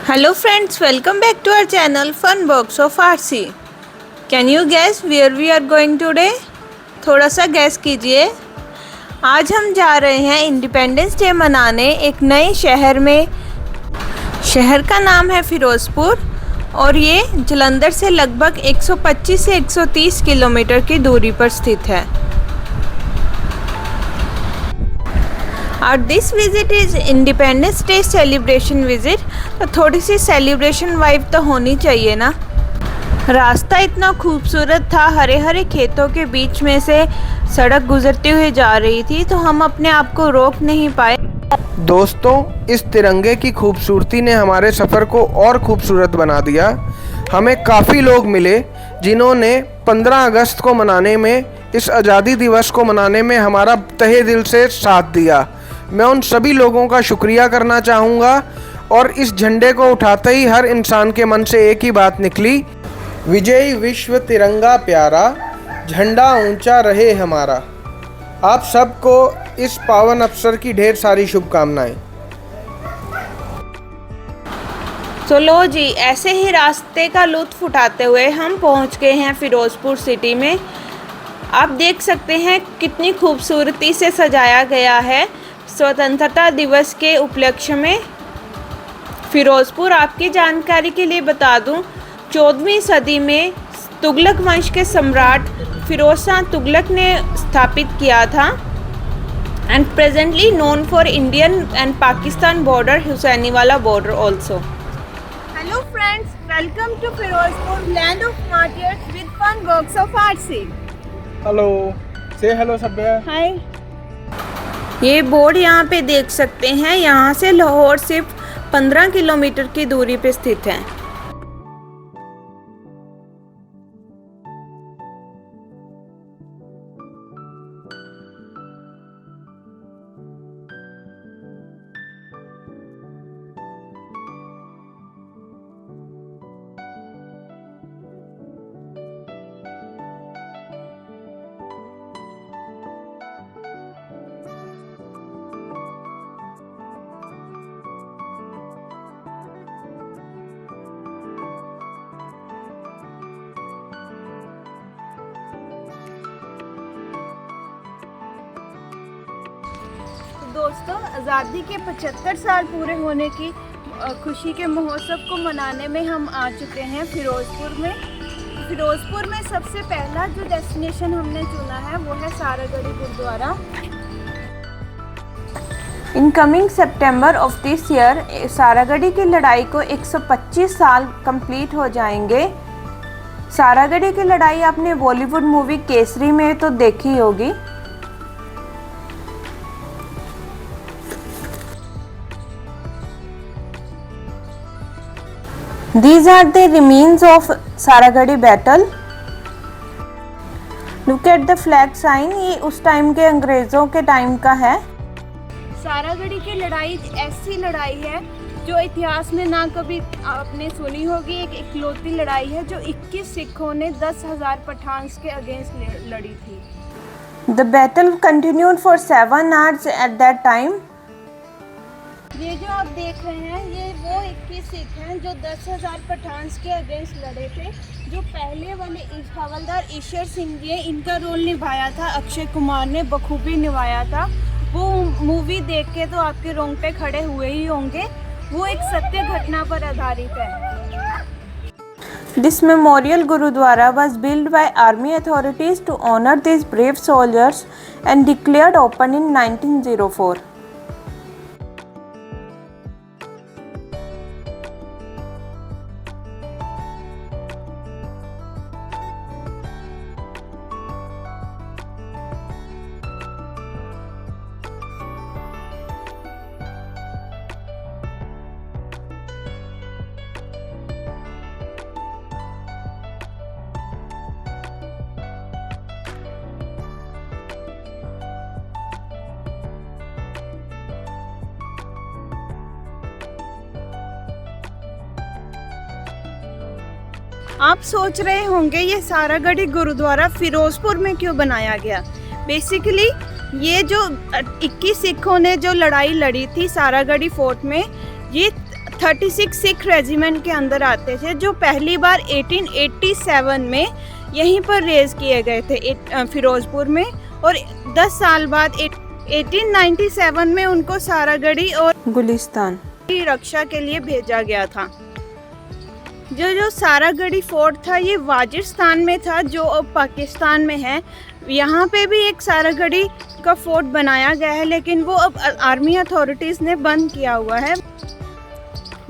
Hello friends, welcome back to our channel Fun Box of RC. Can you guess where we are going today? थोड़ा सा gas कीजिए। आज हम जा रहे हैं इंडिपेंडेंस डे मनाने एक नए शहर में। शहर का नाम है फिरोज़पुर और ये जलंधर से लगभग 125 से 130 किलोमीटर की दूरी पर स्थित है। और this visit is independence day celebration visit, तो थोड़ी सी सेलिब्रेशन वाइब तो होनी चाहिए ना। रास्ता इतना खूबसूरत था, हरे हरे खेतों के बीच में से सड़क गुजरती हुई जा रही थी, तो हम अपने आप को रोक नहीं पाए। दोस्तों, इस तिरंगे की खूबसूरती ने हमारे सफ़र को और खूबसूरत बना दिया। हमें काफ़ी लोग मिले जिन्होंने 15 अगस्त को मनाने में, इस आज़ादी दिवस को मनाने में हमारा तहे दिल से साथ दिया। मैं उन सभी लोगों का शुक्रिया करना चाहूँगा। और इस झंडे को उठाते ही हर इंसान के मन से एक ही बात निकली, विजयी विश्व तिरंगा प्यारा, झंडा ऊंचा रहे हमारा। आप सबको इस पावन अवसर की ढेर सारी शुभकामनाएं। तो लो जी, ऐसे ही रास्ते का लुत्फ़ उठाते हुए हम पहुंच गए हैं फिरोज़पुर सिटी में। आप देख सकते हैं कितनी खूबसूरती से सजाया गया है स्वतंत्रता दिवस के उपलक्ष्य में। फिरोज़पुर, आपकी जानकारी के लिए बता दूं, 14वीं सदी में तुगलक वंश के सम्राट फिरोज शाह तुगलक ने स्थापित किया था। And presently known for Indian and Pakistan border, Hussainiwala border also. Hello friends, welcome to Ferozepur, land of martyrs with fun box of RC. Hello, say hello Sabhya. Hi. ये बोर्ड यहाँ पे देख सकते हैं, यहाँ से लाहौर सिर्फ 15 किलोमीटर की दूरी पे स्थित है। दोस्तों, आज़ादी के 75 साल पूरे होने की खुशी के महोत्सव को मनाने में हम आ चुके हैं फिरोज़पुर में। फिरोज़पुर में सबसे पहला जो डेस्टिनेशन हमने चुना है वो है Saragarhi gurdwara. In coming September of this year Saragarhi की लड़ाई को 125 साल कंप्लीट हो जाएंगे। सारागढ़ी की लड़ाई आपने बॉलीवुड मूवी केसरी में तो देखी होगी। These are the remains of Saragarhi battle. Look at the flag sign, ये उस टाइम के अंग्रेज़ों के टाइम का है। सारागढ़ी की लड़ाई ऐसी लड़ाई है जो इतिहास में ना कभी आपने सुनी होगी। एक इकलौती लड़ाई है जो 21 सिखों ने 10,000 पठान्स के अगेंस्ट लड़ी थी। The battle continued for 7 hours at that time। ये जो आप देख रहे हैं, ये वो 21 सिख हैं जो 10,000 पठान्स के अगेंस्ट लड़े थे। जो पहले वाले हवलदार ईश्वर सिंह जी, इनका रोल निभाया था अक्षय कुमार ने, बखूबी निभाया था। वो मूवी देख के तो आपके रोंगटे खड़े हुए ही होंगे। वो एक सत्य घटना पर आधारित है। This memorial gurdwara was built by army authorities to honor these brave soldiers and declared open in 1904. आप सोच रहे होंगे ये सारागढ़ी गुरुद्वारा फिरोज़पुर में क्यों बनाया गया। बेसिकली ये जो 21 सिखों ने जो लड़ाई लड़ी थी सारागढ़ी फोर्ट में, ये 36 सिख रेजिमेंट के अंदर आते थे, जो पहली बार 1887 में यहीं पर रेज किए गए थे फिरोजपुर में, और 10 साल बाद 1897 में उनको सारागढ़ी और गुलिस्तान की रक्षा के लिए भेजा गया था। जो सारागढ़ी फोर्ट था ये वाजिस्तान में था, जो अब पाकिस्तान में है। यहाँ पे भी एक सारागढ़ी का फोर्ट बनाया गया है, लेकिन वो अब आर्मी अथॉरिटीज़ ने बंद किया हुआ है।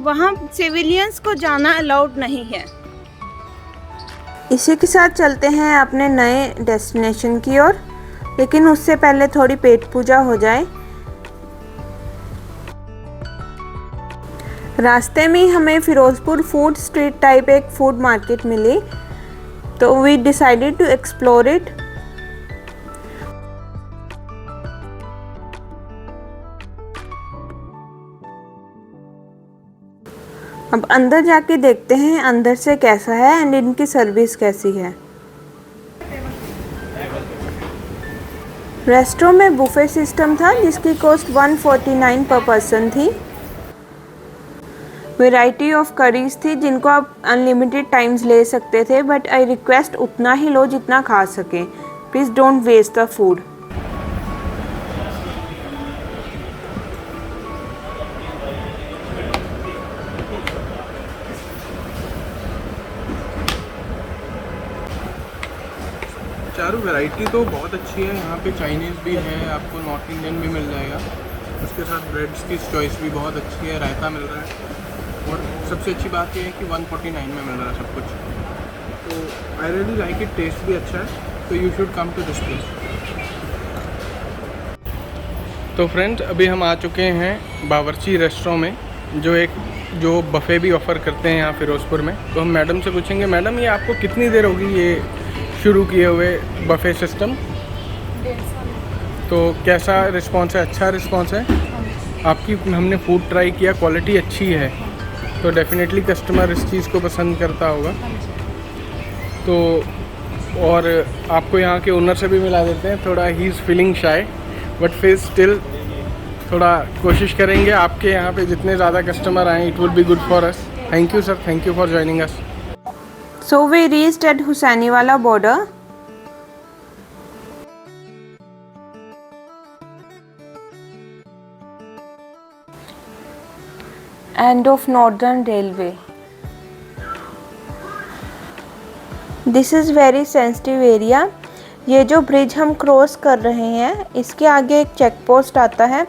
वहाँ सिविलियंस को जाना अलाउड नहीं है। इसी के साथ चलते हैं अपने नए डेस्टिनेशन की ओर, लेकिन उससे पहले थोड़ी पेट पूजा हो जाए। रास्ते में हमें फिरोजपुर फूड स्ट्रीट टाइप एक फूड मार्केट मिली, तो we decided to explore it. अब अंदर जाके देखते हैं अंदर से कैसा है एंड इनकी सर्विस कैसी है। रेस्टोरेंट में बुफे सिस्टम था, जिसकी कॉस्ट 149 पर पर्सन थी। वैरायटी ऑफ करीज थी, जिनको आप अनलिमिटेड टाइम्स ले सकते थे, बट आई रिक्वेस्ट उतना ही लो जितना खा सकें। Please don't waste the food. चारों वैरायटी तो बहुत अच्छी है। यहाँ पे चाइनीज़ भी है, आपको नॉर्थ इंडियन भी मिल जाएगा। उसके साथ ब्रेड्स की चॉइस भी बहुत अच्छी है, रायता मिल रहा है, और सबसे अच्छी बात यह है कि 149 में मिल रहा है सब कुछ। तो I really like it, taste भी अच्छा है, तो you should come to this place. तो फ्रेंड्स, अभी हम आ चुके हैं बावर्ची रेस्टोरेंट में, जो बफ़े भी ऑफ़र करते हैं यहाँ फिरोजपुर में। तो हम मैडम से पूछेंगे, मैडम ये आपको कितनी देर होगी ये शुरू किए हुए बफ़े सिस्टम? 1.5 साल। तो कैसा रिस्पांस है? अच्छा रिस्पांस है आपकी? हमने फूड ट्राई किया, क्वालिटी अच्छी है, तो डेफिनेटली कस्टमर इस चीज़ को पसंद करता होगा। तो और आपको यहाँ के ओनर से भी मिला देते हैं। थोड़ा he is feeling shy, but फिर स्टिल थोड़ा कोशिश करेंगे आपके यहाँ पे जितने ज़्यादा कस्टमर आएँ, it will be good for us. Thank you sir, thank you for joining us. So we reached at Husainiwala border. End of Northern Railway. This is very sensitive area. ये जो ब्रिज हम cross कर रहे हैं, इसके आगे एक check post आता है,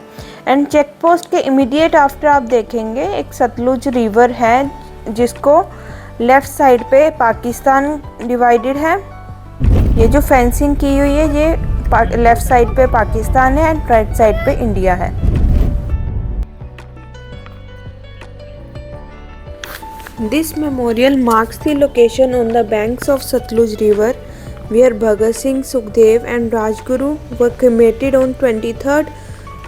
एंड चेक पोस्ट के इमीडिएट आफ्टर आप देखेंगे एक सतलुज रिवर है, जिसको लेफ़्ट साइड पे पाकिस्तान डिवाइडेड है। ये जो फेंसिंग की हुई है, ये लेफ़्ट साइड पे पाकिस्तान है एंड राइट साइड पे इंडिया है। This memorial marks the location on the banks of Sutlej river where Bhagat Singh, Sukhdev and Rajguru were cremated on 23rd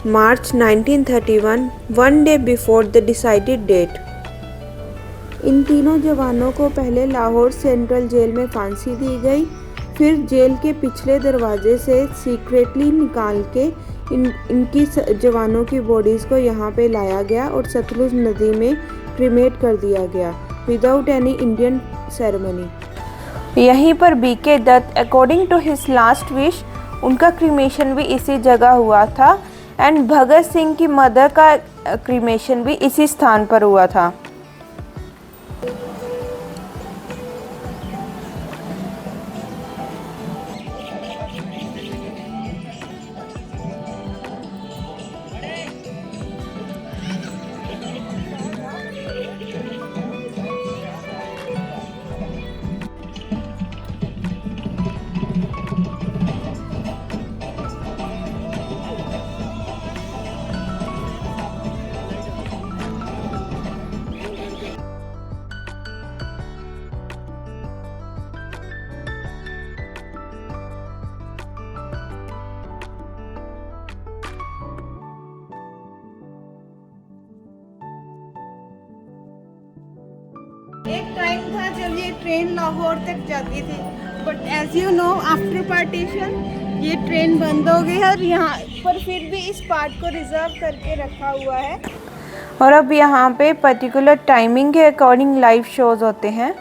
March 1931, one day before the decided date. इन तीनों जवानों को पहले Lahore central jail में फांसी दी गई, फिर जेल के पिछले दरवाजे से सीक्रेटली निकाल के इनकी जवानों की बॉडीज़ को यहाँ पे लाया गया और सतलुज नदी में क्रीमेट कर दिया गया विदाउट एनी इंडियन सेरेमनी। यहीं पर B K Dutt according to his last wish, उनका क्रीमेशन भी इसी जगह हुआ था, एंड भगत सिंह की मदर का क्रीमेशन भी इसी स्थान पर हुआ था। एक टाइम था जब ये ट्रेन लाहौर तक जाती थी, but as you know after partition ये ट्रेन बंद हो गई है, और यहाँ पर फिर भी इस पार्ट को रिजर्व करके रखा हुआ है। और अब यहाँ पे पर्टिकुलर टाइमिंग के अकॉर्डिंग लाइव शोज होते हैं।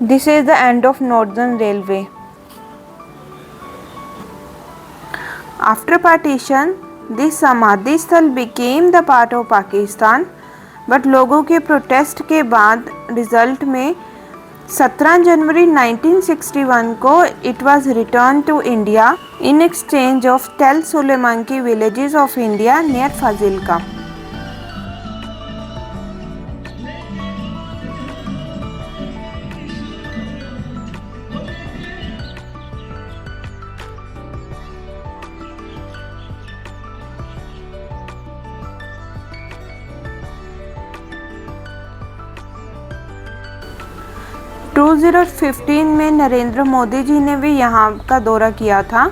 This is the end of northern railway. After partition this समाधि स्थल became the part of Pakistan, but लोगों के प्रोटेस्ट के बाद रिजल्ट में 17 जनवरी 1961 को it was return to India in exchange of twelve Sulemanki villages of India near Fazilka. टू 2015 में नरेंद्र मोदी जी ने भी यहाँ का दौरा किया था।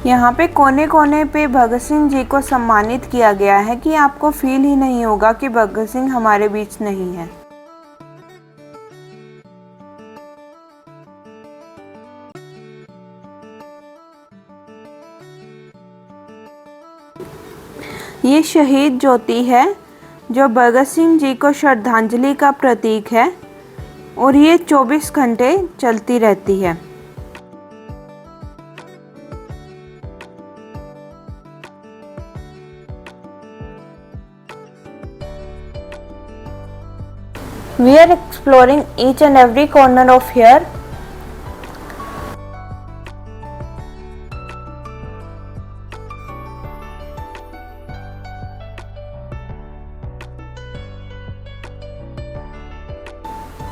यहाँ पे कोने कोने पे भगत सिंह जी को सम्मानित किया गया है कि आपको फील ही नहीं होगा कि भगत सिंह हमारे बीच नहीं है। ये शहीद ज्योति है जो भगत सिंह जी को श्रद्धांजलि का प्रतीक है और ये 24 घंटे चलती रहती है। We are exploring each and every corner of here.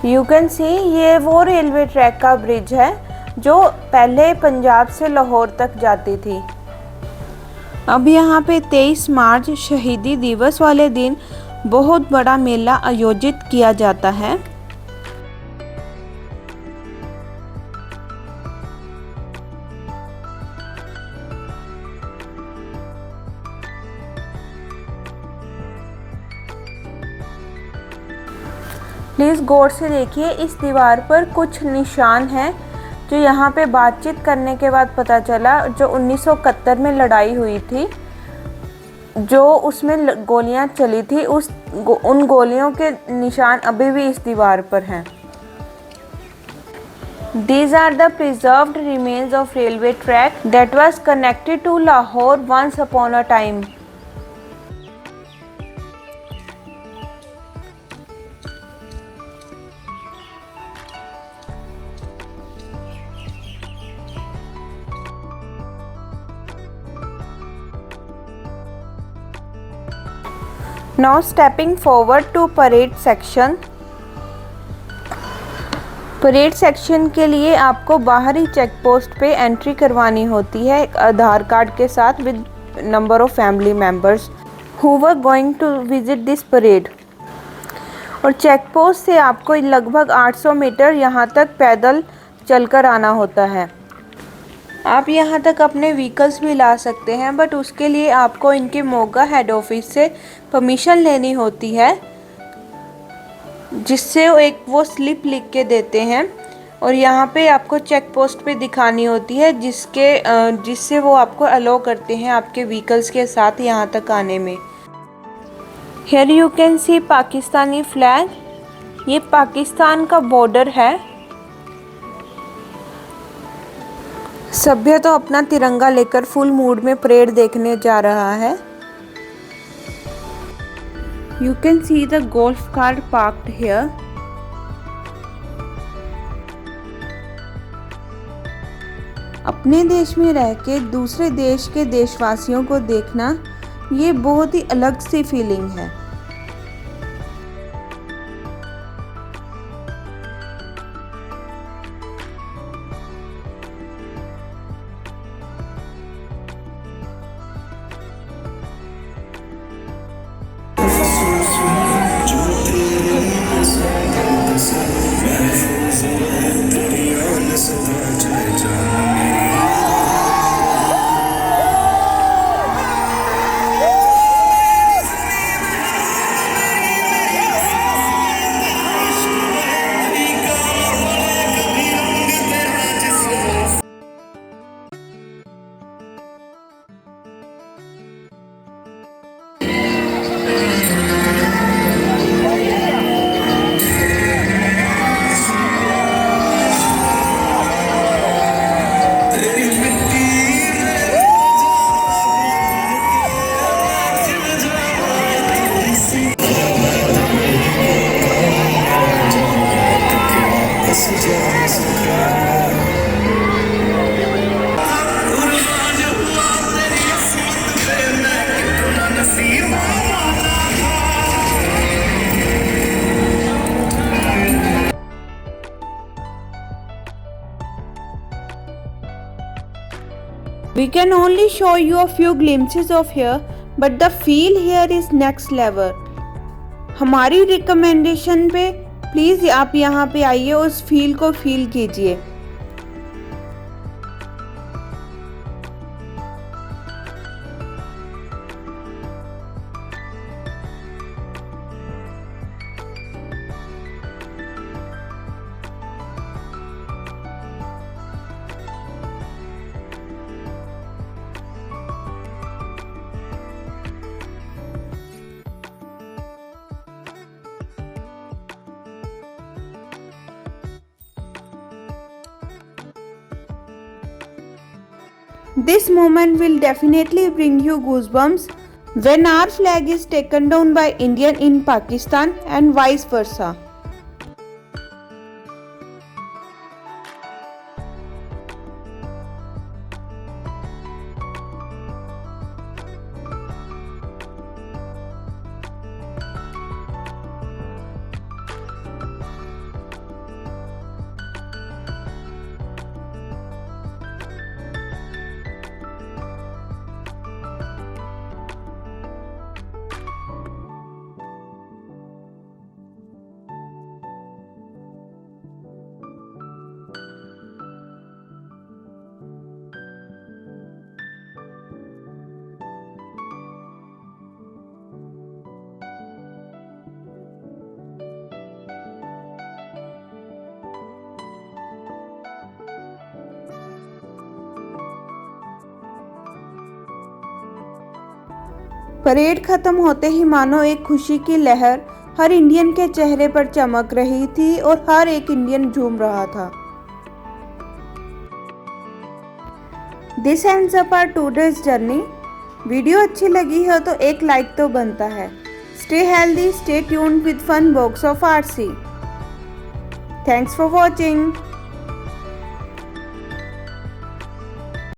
You can see ये वो रेलवे ट्रैक का ब्रिज है जो पहले पंजाब से लाहौर तक जाती थी। अब यहाँ पे 23 मार्च शहीदी दिवस वाले दिन बहुत बड़ा मेला आयोजित किया जाता है। प्लीज़ गौर से देखिए, इस दीवार पर कुछ निशान हैं जो यहाँ पे बातचीत करने के बाद पता चला। जो 1971 में लड़ाई हुई थी, जो उसमें गोलियां चली थी, उन गोलियों के निशान अभी भी इस दीवार पर हैं। These are the preserved remains of railway track that was connected to Lahore once upon a time. Now stepping forward to parade section. Parade section के लिए आपको बाहरी चेक पोस्ट पे एंट्री करवानी होती है एक आधार कार्ड के साथ with number of family members who were going to visit this parade. और चेक पोस्ट से आपको लगभग 800 मीटर यहाँ तक पैदल चलकर आना होता है। आप यहाँ तक अपने व्हीकल्स भी ला सकते हैं, बट उसके लिए आपको इनके मोगा हेड ऑफिस से परमिशन लेनी होती है, जिससे वो स्लिप लिख के देते हैं और यहाँ पे आपको चेक पोस्ट पे दिखानी होती है, जिससे वो आपको अलाउ करते हैं आपके व्हीकल्स के साथ यहाँ तक आने में। Here you can see Pakistani flag. ये पाकिस्तान का बॉर्डर है। सभ्य तो अपना तिरंगा लेकर फुल मूड में परेड देखने जा रहा है। You can see the golf cart parked here. अपने देश में रह के दूसरे देश के देशवासियों को देखना ये बहुत ही अलग सी फीलिंग है। We can only show you a few glimpses of here, but the feel here is next level. हमारी रिकमेंडेशन पे प्लीज़ आप यहाँ पे आइए, उस फील को फील कीजिए। This moment will definitely bring you goosebumps when our flag is taken down by Indian in Pakistan and vice versa. Parade खत्म होते ही मानो एक खुशी की लहर हर इंडियन के चेहरे पर चमक रही थी और हर एक इंडियन झूम रहा था। This ends up our 2 days journey. Video अच्छी लगी हो तो एक लाइक तो बनता है। Stay healthy, stay tuned with fun box of RC. Thanks for watching.